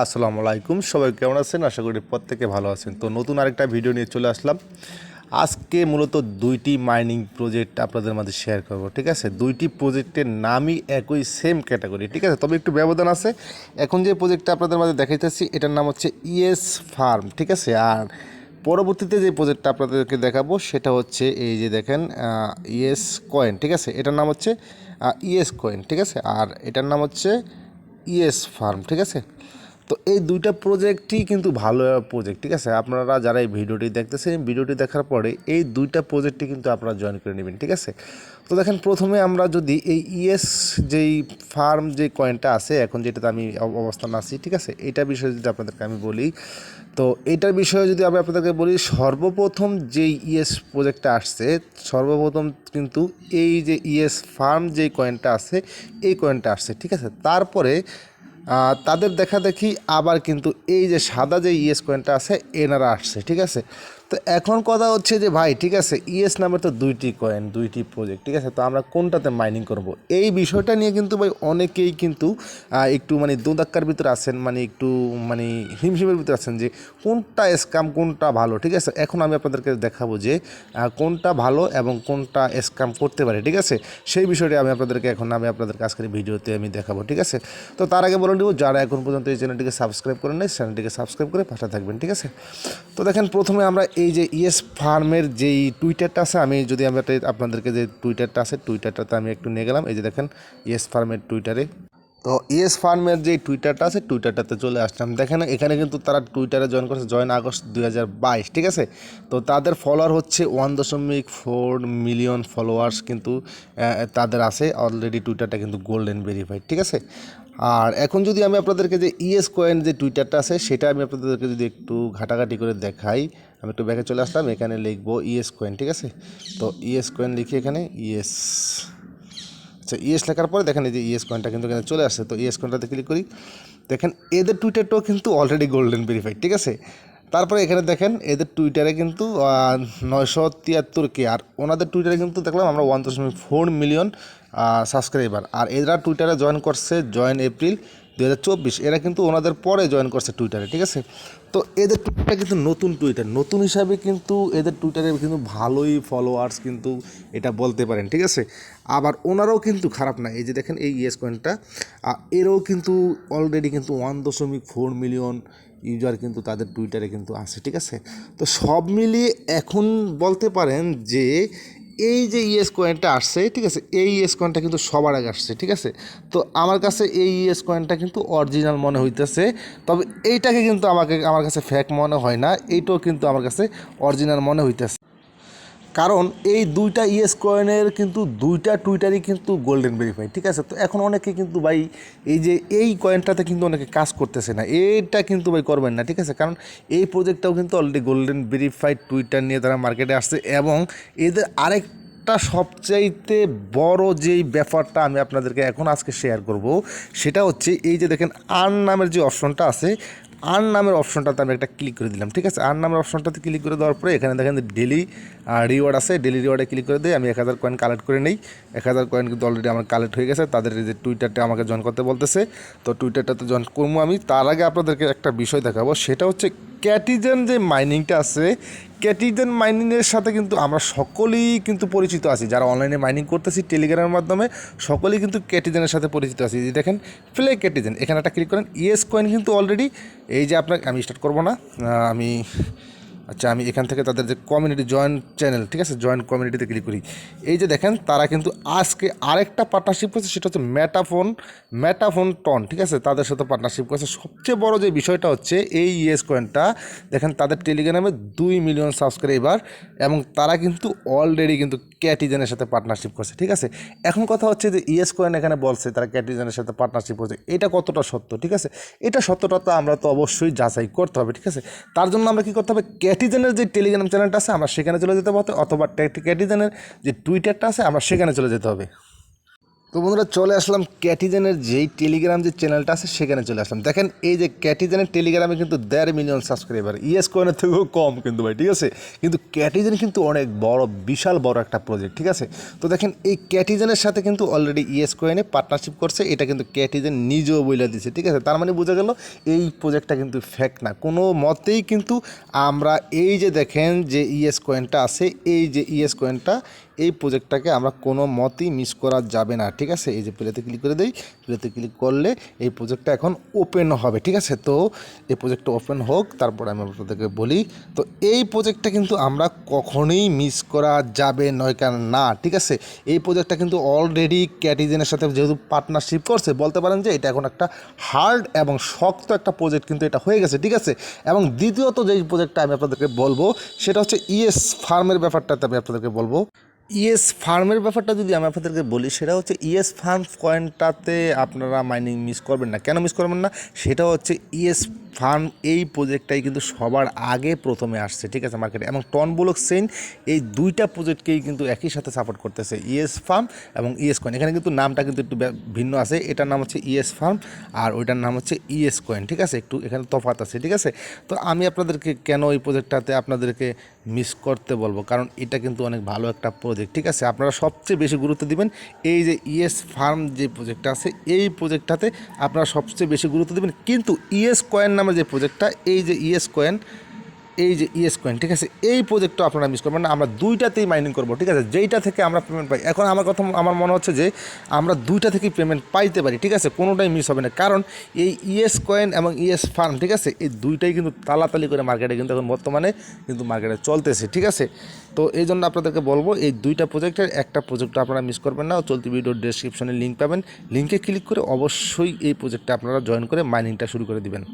আসসালামু আলাইকুম, সবাই কেমন আছেন? আশা করি প্রত্যেকে ভালো আছেন। তো নতুন আরেকটা ভিডিও নিয়ে চলে আসলাম। আজকে মূলত দুইটি মাইনিং প্রজেক্ট আপনাদের মাঝে শেয়ার করব, ঠিক আছে? দুইটি প্রজেক্টের নামই একই, সেম ক্যাটাগরি, ঠিক আছে? তবে একটু ব্যবধান আছে। এখন যে প্রজেক্টটা আপনাদের মাঝে দেখাইতেছি এটার নাম হচ্ছে ইএস ফার্ম, ঠিক আছে? আর পরবর্তীতে যে প্রজেক্টটা আপনাদেরকে দেখাবো সেটা হচ্ছে এই যে দেখেন ইএস কয়েন, ঠিক আছে? এটার নাম হচ্ছে ইএস কয়েন, ঠিক আছে? আর এটার নাম হচ্ছে ইএস ফার্ম, ঠিক আছে? তো এই দুইটা প্রজেক্টই কিন্তু ভালো প্রজেক্ট, ঠিক আছে? আপনারা যারা এই ভিডিওটি দেখতেছেন, ভিডিওটি দেখার পরে এই দুইটা প্রজেক্টই কিন্তু আপনারা জয়েন করে নেবেন, ঠিক আছে? তো দেখেন, প্রথমে আমরা যদি এই ইএস যেই ফার্ম যে কয়েনটা আছে এখন যেটাতে আমি অবস্থান আছি, ঠিক আছে, এটা বিষয়ে যদি আপনাদেরকে আমি বলি, তো এইটার বিষয়ে যদি আমি আপনাদেরকে বলি, সর্বপ্রথম যেই ইএস প্রজেক্টটা আসছে, সর্বপ্রথম কিন্তু এই যে ইএস ফার্ম যেই কয়েনটা আছে এই কয়েনটা আসছে, ঠিক আছে? তারপরে তাদের দেখা দেখি আবার কিন্তু এই যে সাদা যে ইএস কয়েনটা আছে এনারা আসছে, ঠিক আছে? তো এখন কথা হচ্ছে যে ভাই, ঠিক আছে, ইএস নামে তো দুইটি কয়েন, দুইটি প্রজেক্ট, ঠিক আছে? তো আমরা কোনটাতে মাইনিং করব, এই বিষয়টা নিয়ে কিন্তু ভাই অনেকেই কিন্তু একটু মানে দোদাক্কার ভিতরে আছেন, মানে একটু মানে হিমশিমের ভিতরে আছেন যে কোনটা স্ক্যাম কোনটা ভালো, ঠিক আছে? এখন আমি আপনাদেরকে দেখাবো যে কোনটা ভালো এবং কোনটা স্ক্যাম করতে পারে, ঠিক আছে? সেই বিষয়টি আমি আপনাদেরকে আজকের ভিডিওতে আমি দেখাবো, ঠিক আছে? তো তার আগে বলে দেবো, যারা এখন পর্যন্ত এই চ্যানেলটিকে সাবস্ক্রাইব করেন নাই, চ্যানেলটিকে সাবস্ক্রাইব করে পাশে থাকবেন, ঠিক আছে? তো দেখেন, প্রথমে আমরা এই যে ইএস ফার্মের যেই টুইটারটা আছে, আমি যদি আমরা আপনাদেরকে যে টুইটারটা আছে টুইটারটাতে আমি একটু নিয়ে গেলাম। এই যে দেখেন ইএস ফার্মের টুইটারে, তো ইএস ফার্মের যে টুইটারটা আছে টুইটারটাতে চলে আসলাম। দেখেন এখানে কিন্তু তারা টুইটারে জয়েন করেছে আগস্ট 2022, ঠিক আছে? তো তাদের ফলোয়ার হচ্ছে 1.4 মিলিয়ন ফলোয়ার্স কিন্তু তাদের আছে অলরেডি। টুইটারটা কিন্তু গোল্ডেন ভেরিফাইড, ঠিক আছে? আর এখন যদি আমি আপনাদেরকে যে ইএস কয়েন যে টুইটারটা আছে সেটা আমি আপনাদেরকে যদি একটু ঘাটাঘাটি করে দেখাই, আমি একটু ব্যাকে চলে আসলাম, এখানে লিখবো ইএস কয়েন, ঠিক আছে? তো ইএস কয়েন লিখি এখানে ইএস, আচ্ছা, ইএস লেখার পরে দেখেন এই যে ইএস কয়েনটা কিন্তু এখানে চলে আসছে। তো ইএস কয়েনটাতে ক্লিক করি, দেখেন এদের টুইটারটাও কিন্তু অলরেডি গোল্ডেন ভেরিফাইড, ঠিক আছে? তারপরে এখানে দেখেন এদের টুইটারে কিন্তু 973K, আর ওনাদের টুইটারে কিন্তু দেখলাম আমরা 1.4 মিলিয়ন সাবস্ক্রাইবার। আর এরা টুইটারে জয়েন করছে এপ্রিল 2024, এরা কিন্তু ওনাদের পরে জয়েন করছে টুইটারে, ঠিক আছে? তো এদের টুইটারটা কিন্তু নতুন টুইটার, নতুন হিসাবে কিন্তু এদের টুইটারে কিন্তু ভালোই ফলোয়ার্স কিন্তু এটা বলতে পারেন, ঠিক আছে? আবার ওনারাও কিন্তু খারাপ না। এই যে দেখেন এই ইএস কয়েনটা, এরাও কিন্তু অলরেডি কিন্তু 1.4 মিলিয়ন ইউজার কিন্তু তাদের টুইটারে কিন্তু আছে, ঠিক আছে? তো সব মিলিয়ে এখন বলতে পারেন যে এই যে ইএস কয়েনটা আসছে, ঠিক আছে, এই ইএস কয়েনটা কিন্তু সবার আগে আসছে, ঠিক আছে? তো আমার কাছে এই ইএস কয়েনটা কিন্তু অরিজিনাল মনে হইতেছে, তবে এইটাকে কিন্তু আমার কাছে ফেক মনে হয় না, এইটাও কিন্তু আমার কাছে অরিজিনাল মনে হইতেছে। কারণ এই দুইটা ইএস কয়েনের কিন্তু দুইটা টুইটারই কিন্তু গোল্ডেন ভেরিফাইড, ঠিক আছে? তো এখন অনেকে কিন্তু ভাই এই যে এই কয়েনটাতে কিন্তু অনেকে কাজ করতেছে না, এইটা কিন্তু ভাই করবেন না, ঠিক আছে? কারণ এই প্রজেক্টটাও কিন্তু অলরেডি গোল্ডেন ভেরিফাইড টুইটার নিয়ে তারা মার্কেটে আসছে। এবং এদের আরেকটা সবচাইতে বড় যেই ব্যাপারটা আমি আপনাদেরকে এখন আজকে শেয়ার করব, সেটা হচ্ছে এই যে দেখেন আর্ন নামের যে অপশনটা আছে, আর্ন নামের অপশনটাতে আমি একটা ক্লিক করে দিলাম, ঠিক আছে? আর্ন নামের অপশনটাতে ক্লিক করে দেওয়ার পরে এখানে দেখেন ডেলি রিওয়ার্ড আছে, ডেলি রিওয়ার্ডে ক্লিক করে দিই। আমি 1000 কয়েন কালেক্ট করে নেই। 1000 কয়েন কিন্তু অলরেডি আমার কালেক্ট হয়ে গেছে। তাদের যে টুইটারটা আমাকে জয়েন করতে বলতেছে, তো টুইটারটাতে জয়েন করবো আমি। তার আগে আপনাদেরকে একটা বিষয় দেখাবো, সেটা হচ্ছে ক্যাটিজেন যে মাইনিংটা আছে, ক্যাটিজেন মাইনিংয়ের সাথে কিন্তু আমরা সকলেই কিন্তু পরিচিত আছি, যারা অনলাইনে মাইনিং করতেছি টেলিগ্রামের মাধ্যমে, সকলেই কিন্তু ক্যাটিজেনের সাথে পরিচিত আছি। যে দেখেন প্লে ক্যাটিজেন, এখানে একটা ক্লিক করেন। ইএস কয়েন কিন্তু অলরেডি এই যে আপনাকে আমি স্টার্ট করবো না, আমি আচ্ছা আমি এখান থেকে তাদের যে কমিউনিটি জয়েন্ট চ্যানেল, ঠিক আছে, জয়েন্ট কমিউনিটিতে ক্লিক করি। এই যে দেখেন তারা কিন্তু আজকে আরেকটা পার্টনারশিপ করেছে, সেটা হচ্ছে ম্যাটাফোন টন, ঠিক আছে, তাদের সাথে পার্টনারশিপ করেছে। সবচেয়ে বড় যে বিষয়টা হচ্ছে এই ইএস কয়েনটা দেখেন তাদের টেলিগ্রামে 2 মিলিয়ন সাবস্ক্রাইবার, এবং তারা কিন্তু অলরেডি কিন্তু ক্যাটিজেনের সাথে পার্টনারশিপ করছে, ঠিক আছে? এখন কথা হচ্ছে যে ইএস কয়েন এখানে বলছে তারা ক্যাটিজেনের সাথে পার্টনারশিপ করছে, এটা কতটা সত্য, ঠিক আছে? এটা সত্যটা তো আমরা তো অবশ্যই যাচাই করতে হবে, ঠিক আছে? তার জন্য আমরা কী করতে হবে, ক্যাটিজেনের যে টেলিগ্রাম চ্যানেলটা আছে আমরা সেখানে চলে যেতে হবে, অথবা ক্যাটিজেনের যে টুইটারটা আছে আমরা সেখানে চলে যেতে হবে। তো বন্ধুরা চলে আসলাম ক্যাটিজেনের যেই টেলিগ্রাম যে চ্যানেলটা আছে সেখানে চলে আসলাম। দেখেন এই যে ক্যাটিজেনের টেলিগ্রামে কিন্তু 1.5 মিলিয়ন সাবস্ক্রাইবার, ইএস কয়েনের থেকেও কম কিন্তু ভাই, ঠিক আছে। কিন্তু ক্যাটিজেন কিন্তু অনেক বড়, বিশাল বড় একটা প্রজেক্ট, ঠিক আছে। তো দেখেন এই ক্যাটিজেনের সাথে কিন্তু অলরেডি ইএস কয়েনে পার্টনারশিপ করছে, এটা কিন্তু ক্যাটিজেন নিজেও বলে দিচ্ছে, ঠিক আছে। তার মানে বোঝা গেল এই প্রজেক্টটা কিন্তু ফেক না কোনো মতেই। কিন্তু আমরা এই যে দেখেন যে ইএস কয়েনটা আছে, এই যে ইএস কয়েনটা, এই প্রজেক্টটাকে আমরা কোনো মতেই মিস করা যাবে না, ঠিক আছে। এই যে প্লেতে ক্লিক করে দিই, প্লেতে ক্লিক করলে এই প্রজেক্টটা এখন ওপেন হবে, ঠিক আছে। তো এই প্রজেক্টটা ওপেন হোক, তারপরে আমি আপনাদেরকে বলি। তো এই প্রজেক্টটা কিন্তু আমরা কখনোই মিস করা যাবে নয় কেন না, ঠিক আছে। এই প্রজেক্টটা কিন্তু অলরেডি ক্যাটিজেনের সাথে যেহেতু পার্টনারশিপ করছে, বলতে পারেন যে এটা এখন একটা হার্ড এবং শক্ত একটা প্রজেক্ট কিন্তু এটা হয়ে গেছে, ঠিক আছে। এবং দ্বিতীয়ত যেই প্রজেক্টটা আমি আপনাদেরকে বলবো সেটা হচ্ছে ইএস ফার্মের ব্যাপারটাতে আমি আপনাদেরকে বলবো। ইএস ফার্মের ব্যাপারটা যদি আমি আপনাদেরকে বলি, সেটা হচ্ছে ইএস ফার্ম কয়েনটাতে আপনারা মাইনিং মিস করবেন না। কেন মিস করবেন না? সেটা হচ্ছে ইএস ফার্ম এই প্রজেক্টটাই কিন্তু সবার আগে প্রথমে আসছে, ঠিক আছে, মার্কেটে। এবং টন ব্লক চেইন এই দুইটা প্রজেক্টকেই কিন্তু একই সাথে সাপোর্ট করতেছে, ইএস ফার্ম এবং ইএস কয়েন। এখানে কিন্তু নামটা কিন্তু একটু ভিন্ন আছে, এটার নাম হচ্ছে ইএস ফার্ম আর ওইটার নাম হচ্ছে ইএস কয়েন, ঠিক আছে। একটু এখানে তফাৎ আছে, ঠিক আছে। তো আমি আপনাদেরকে কেন এই প্রজেক্টটাতে আপনাদেরকে মিস করতে বলবো, কারণ এটা কিন্তু অনেক ভালো একটা প্রজেক্ট, ঠিক আছে। আপনারা সবচেয়ে বেশি গুরুত্ব দিবেন এই যে ইএস ফার্ম যে প্রজেক্টটা আছে, এই প্রজেক্টটাতে আপনারা সবচেয়ে বেশি গুরুত্ব দিবেন। কিন্তু ইএস কয়েন নামের যে প্রজেক্টটা, এই যে ইএস কয়েন, এই যে ইএস কয়েন, ঠিক আছে, এই প্রজেক্টটা আপনারা মিস করবেন না। আমরা দুইটাতেই মাইনিং করবো, ঠিক আছে, যেইটা থেকে আমরা পেমেন্ট পাই। এখন আমার মনে হচ্ছে যে আমরা দুইটা থেকেই পেমেন্ট পাইতে পারি, ঠিক আছে, কোনোটাই মিস হবে না। কারণ এই ইএস কয়েন এবং ইএস ফার্ম, ঠিক আছে, এই দুইটাই কিন্তু তালাতালি করে মার্কেটে কিন্তু এখন বর্তমানে কিন্তু মার্কেটে চলতেছে, ঠিক আছে। তো এই জন্য আপনাদেরকে বলবো এই দুইটা প্রজেক্টের একটা প্রজেক্ট আপনারা মিস করবেন না। চলতি ভিডিওর ডেসক্রিপশনে লিঙ্ক পাবেন, লিঙ্কে ক্লিক করে অবশ্যই এই প্রজেক্টটা আপনারা জয়েন করে মাইনিংটা শুরু করে দিবেন।